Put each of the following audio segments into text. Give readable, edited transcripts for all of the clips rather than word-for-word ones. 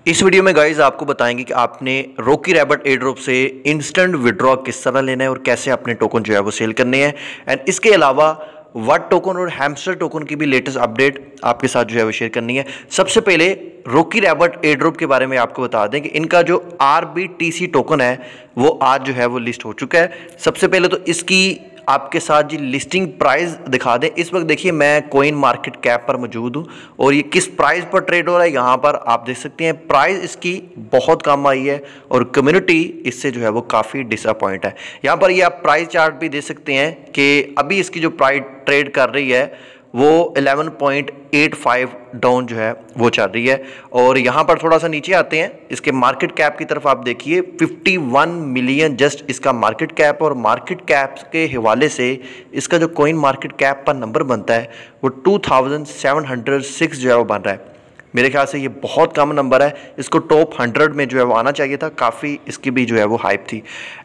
इस वीडियो में गाइज आपको बताएंगे कि आपने रॉकी रैबिट एयरड्रॉप से इंस्टेंट विड्रॉ किस तरह लेना है और कैसे अपने टोकन जो है वो सेल करने हैं। एंड इसके अलावा वाट टोकन और हैमस्टर टोकन की भी लेटेस्ट अपडेट आपके साथ जो है वो शेयर करनी है। सबसे पहले रॉकी रैबिट एयरड्रॉप के बारे में आपको बता दें कि इनका जो RBTC टोकन है वो आज जो है वो लिस्ट हो चुका है। सबसे पहले तो इसकी आपके साथ जी लिस्टिंग प्राइस दिखा दें। इस वक्त देखिए मैं कॉइन मार्केट कैप पर मौजूद हूँ और ये किस प्राइस पर ट्रेड हो रहा है यहाँ पर आप देख सकते हैं। प्राइस इसकी बहुत कम आई है और कम्युनिटी इससे जो है वो काफ़ी डिसअपॉइंट है। यहाँ पर ये आप प्राइस चार्ट भी देख सकते हैं कि अभी इसकी जो प्राइस ट्रेड कर रही है वो 11.85 डाउन जो है वो चल रही है। और यहाँ पर थोड़ा सा नीचे आते हैं, इसके मार्केट कैप की तरफ आप देखिए 51 मिलियन जस्ट इसका मार्केट कैप। और मार्केट कैप के हवाले से इसका जो कॉइन मार्केट कैप पर नंबर बनता है वो 2706 जो है वो बन रहा है। मेरे ख्याल से ये बहुत कम नंबर है, इसको टॉप 100 में जो है वो आना चाहिए था। काफ़ी इसकी भी जो है वो हाइप थी।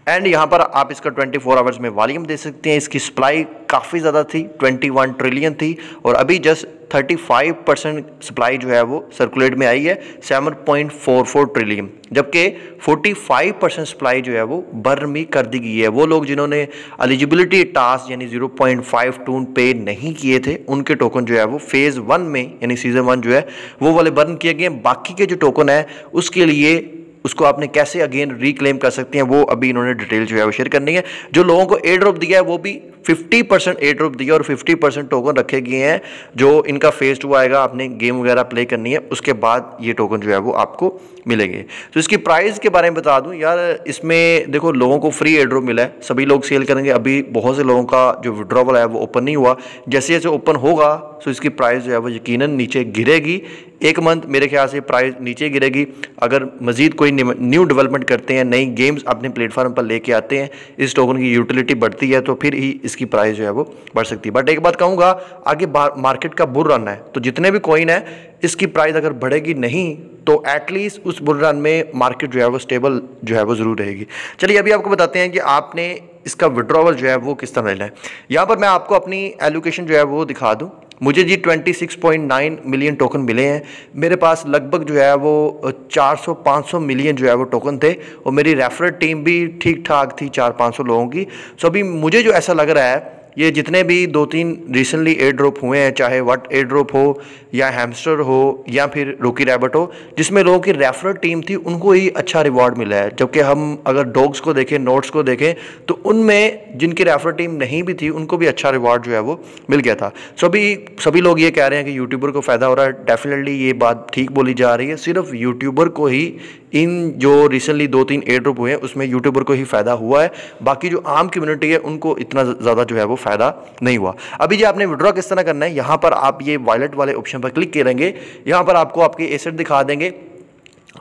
एंड यहाँ पर आप इसका 24 आवर्स में वॉल्यूम दे सकते हैं। इसकी सप्लाई काफ़ी ज़्यादा थी, 21 ट्रिलियन थी और अभी जस्ट 35% सप्लाई जो है वो सर्कुलेट में आई है 7.44 ट्रिलियन, जबकि 45% सप्लाई जो है वो बर्न में कर दी गई है। वो लोग जिन्होंने एलिजिबिलिटी टास्क यानी 0.5 टून पे नहीं किए थे उनके टोकन जो है वो फेज़ 1 में यानी सीजन 1 जो है वो वाले बर्न किए गए। बाकी के जो टोकन है उसके लिए उसको आपने कैसे अगेन रिक्लेम कर सकते हैं वो अभी इन्होंने डिटेल जो है वो शेयर करनी है। जो लोगों को एयर ड्रॉप दिया है वो भी 50% एयर ड्रॉप दिया और 50% टोकन रखे गए हैं। जो इनका फेज 2 आएगा, आपने गेम वगैरह प्ले करनी है, उसके बाद ये टोकन जो है वो आपको मिलेंगे। तो इसकी प्राइस के बारे में बता दूं यार, इसमें देखो लोगों को फ्री एयर ड्रॉप मिला है, सभी लोग सेल करेंगे। अभी बहुत से लोगों का जो विड्रॉवल है वो ओपन नहीं हुआ, जैसे जैसे ओपन होगा तो इसकी प्राइस जो है वो यकीनन नीचे गिरेगी। एक मंथ मेरे ख्याल से प्राइस नीचे गिरेगी। अगर मजीद कोई न्यू डेवलपमेंट करते हैं, नई गेम्स अपने प्लेटफॉर्म पर लेके आते हैं, इस टोकन की यूटिलिटी बढ़ती है तो फिर ही इसकी प्राइस जो है वो बढ़ सकती है। बट एक बात कहूँगा, आगे मार्केट का बुल रन है तो जितने भी कॉइन है इसकी प्राइस अगर बढ़ेगी नहीं तो एटलीस्ट उस बुल रन में मार्केट जो है वो स्टेबल जो है वो ज़रूर रहेगी। चलिए अभी आपको बताते हैं कि आपने इसका विड्रॉवल जो है वो किस तरह लेना है। यहाँ पर मैं आपको अपनी एलोकेशन जो है वो दिखा दूँ। मुझे जी 26.9 मिलियन टोकन मिले हैं। मेरे पास लगभग जो है वो 400-500 मिलियन जो है वो टोकन थे और मेरी रेफरल टीम भी ठीक ठाक थी 400-500 लोगों की। सो अभी मुझे जो ऐसा लग रहा है ये जितने भी 2-3 रिसेंटली एयर ड्रॉप हुए हैं, चाहे वट एयर ड्रॉप हो या हैमस्टर हो या फिर रॉकी रैबिट हो, जिसमें लोगों की रेफरल टीम थी उनको ही अच्छा रिवॉर्ड मिला है। जबकि हम अगर डॉग्स को देखें, नोट्स को देखें तो उनमें जिनकी रेफरल टीम नहीं भी थी उनको भी अच्छा रिवॉर्ड जो है वो मिल गया था। सो अभी सभी लोग ये कह रहे हैं कि यूट्यूबर को फ़ायदा हो रहा है। डेफिनेटली ये बात ठीक बोली जा रही है। सिर्फ यूट्यूबर को ही इन जो रिसेंटली 2-3 एयर ड्रॉप हुए हैं उसमें यूट्यूबर को ही फ़ायदा हुआ है, बाकी जो आम कम्युनिटी है उनको इतना ज़्यादा जो है वो फ़ायदा नहीं हुआ। अभी जो आपने विड्रॉ किस तरह करना है, यहाँ पर आप ये वॉलेट वाले ऑप्शन पर क्लिक करेंगे, यहाँ पर आपको आपके एसेट दिखा देंगे।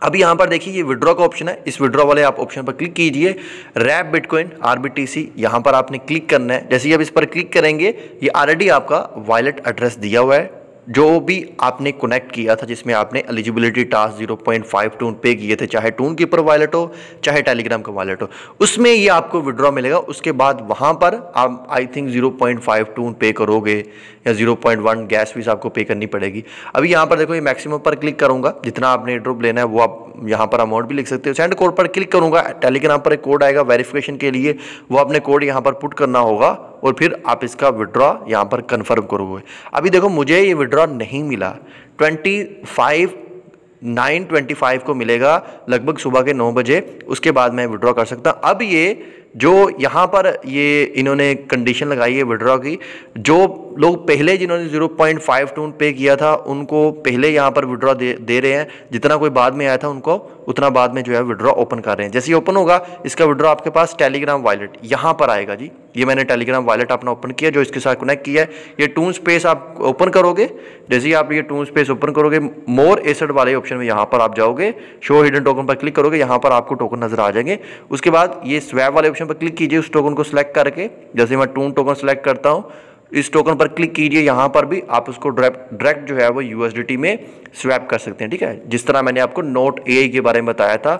अभी यहाँ पर देखिए ये विड्रॉ का ऑप्शन है, इस विड्रॉ वाले आप ऑप्शन पर क्लिक कीजिए। रैप बिटकॉइन RBTC यहाँ पर आपने क्लिक करना है। जैसे ही आप इस पर क्लिक करेंगे ये ऑलरेडी आपका वॉलेट एड्रेस दिया हुआ है जो भी आपने कनेक्ट किया था, जिसमें आपने एलिजिबिलिटी टास्क 0.5 टून पे किए थे, चाहे टून कीपर वॉलेट हो चाहे टेलीग्राम का वॉलेट हो, उसमें ये आपको विड्रॉ मिलेगा। उसके बाद वहाँ पर आप आई थिंक 0.5 टून पे करोगे या 0.1 गैस फीस आपको पे करनी पड़ेगी। अभी यहाँ पर देखो ये मैक्सिमम पर क्लिक करूँगा, जितना आपने ड्रॉप लेना है वो आप यहाँ पर अमाउंट भी लिख सकते हो। सेंड कोड पर क्लिक करूँगा, टेलीग्राम पर एक कोड आएगा वेरिफिकेशन के लिए, वो आपने कोड यहाँ पर पुट करना होगा और फिर आप इसका विड्रॉ यहाँ पर कन्फर्म करोगे। अभी देखो मुझे ये विड्रॉ नहीं मिला, 25/9/25 को मिलेगा लगभग सुबह के 9 बजे, उसके बाद मैं विड्रॉ कर सकता। अब ये जो यहाँ पर ये इन्होंने कंडीशन लगाई है विड्रॉ की, जो लोग पहले जिन्होंने 0.5 टून पे किया था उनको पहले यहाँ पर विड्रॉ दे रहे हैं, जितना कोई बाद में आया था उनको उतना बाद में जो है विड्रॉ ओपन कर रहे हैं। जैसे ही ओपन होगा इसका विड्रॉ आपके पास टेलीग्राम वॉलेट यहाँ पर आएगा जी। ये मैंने टेलीग्राम वॉलेट अपना ओपन किया जो इसके साथ कनेक्ट किया है। ये टून स्पेस आप ओपन करोगे, जैसे ही आप ये टून स्पेस ओपन करोगे मोर एसेट वाले ऑप्शन में यहाँ पर आप जाओगे, शो हिडन टोकन पर क्लिक करोगे, यहाँ पर आपको टोकन नजर आ जाएंगे। उसके बाद ये स्वैप वाले ऑप्शन पर क्लिक कीजिए, उस टोकन को सिलेक्ट करके, जैसे मैं टून टोकन सेलेक्ट करता हूँ इस टोकन पर क्लिक कीजिए, यहाँ पर भी आप उसको डायरेक्ट जो है वो USDT में स्वैप कर सकते हैं। ठीक है, जिस तरह मैंने आपको नोट AI के बारे में बताया था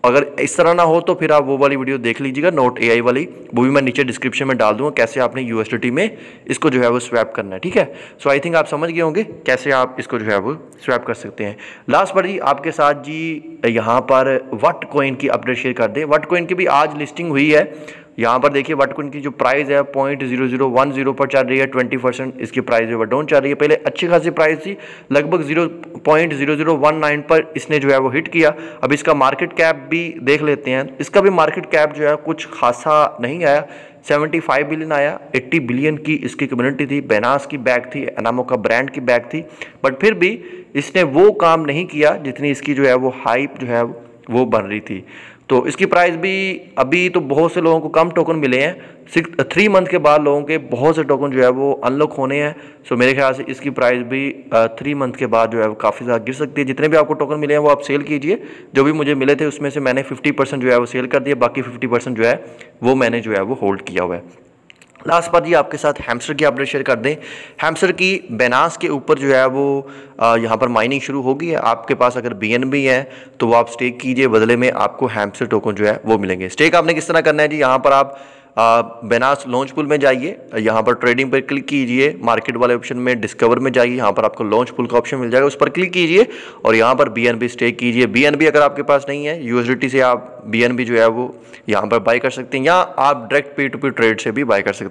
अगर इस तरह ना हो तो फिर आप वो वाली वीडियो देख लीजिएगा नोट AI वाली, वो भी मैं नीचे डिस्क्रिप्शन में डाल दूंगा कैसे आपने USDT में इसको जो है वो स्वैप करना है, ठीक है। सो आई थिंक आप समझ गए होंगे कैसे आप इसको जो है वो स्वैप कर सकते हैं। लास्ट पर जी आपके साथ जी यहाँ पर वट कॉइन की अपडेट शेयर कर दें। वट कॉइन की भी आज लिस्टिंग हुई है। यहाँ पर देखिए वट कॉइन की जो प्राइस है 0.0010 पर चल रही है, 20% इसकी प्राइस जो है डाउन चल रही है। पहले अच्छी खासी प्राइस थी, लगभग 0.0019 पर इसने जो है वो हिट किया। अब इसका मार्केट कैप भी देख लेते हैं। इसका भी मार्केट कैप जो है कुछ खासा नहीं आया, 75 बिलियन आया। 80 बिलियन की इसकी कम्युनिटी थी, बेनास की बैग थी, एनामो का ब्रांड की बैग थी, बट फिर भी इसने वो काम नहीं किया जितनी इसकी जो है वो हाइप जो है वो बन रही थी। तो इसकी प्राइस भी अभी तो बहुत से लोगों को कम टोकन मिले हैं, 3 मंथ के बाद लोगों के बहुत से टोकन जो है वो अनलॉक होने हैं। सो मेरे ख्याल से इसकी प्राइस भी 3 मंथ के बाद जो है वो काफ़ी ज़्यादा गिर सकती है। जितने भी आपको टोकन मिले हैं वो आप सेल कीजिए। जो भी मुझे मिले थे उसमें से मैंने 50% जो है वो सेल कर दिया, बाकी 50% जो है वो मैंने जो है वो होल्ड किया हुआ है। लास्ट बात जी आपके साथ हैमस्टर की अपडेट शेयर कर दें। हैमस्टर की बेनास के ऊपर जो है वो यहाँ पर माइनिंग शुरू हो गई है। आपके पास अगर BNB है तो वो आप स्टेक कीजिए, बदले में आपको हैमस्टर टोकन जो है वो मिलेंगे। स्टेक आपने किस तरह करना है जी, यहाँ पर आप बेनास लॉन्च पूल में जाइए, यहाँ पर ट्रेडिंग पर क्लिक कीजिए, मार्केट वाले ऑप्शन में डिस्कवर में जाइए, यहाँ पर आपको लॉन्च पूल का ऑप्शन मिल जाएगा, उस पर क्लिक कीजिए और यहाँ पर BNB स्टेक कीजिए। BNB अगर आपके पास नहीं है, USDT से आप BNB जो है वो यहाँ पर बाय कर सकते हैं, या आप डायरेक्ट P2P ट्रेड से भी बाय कर सकते हैं।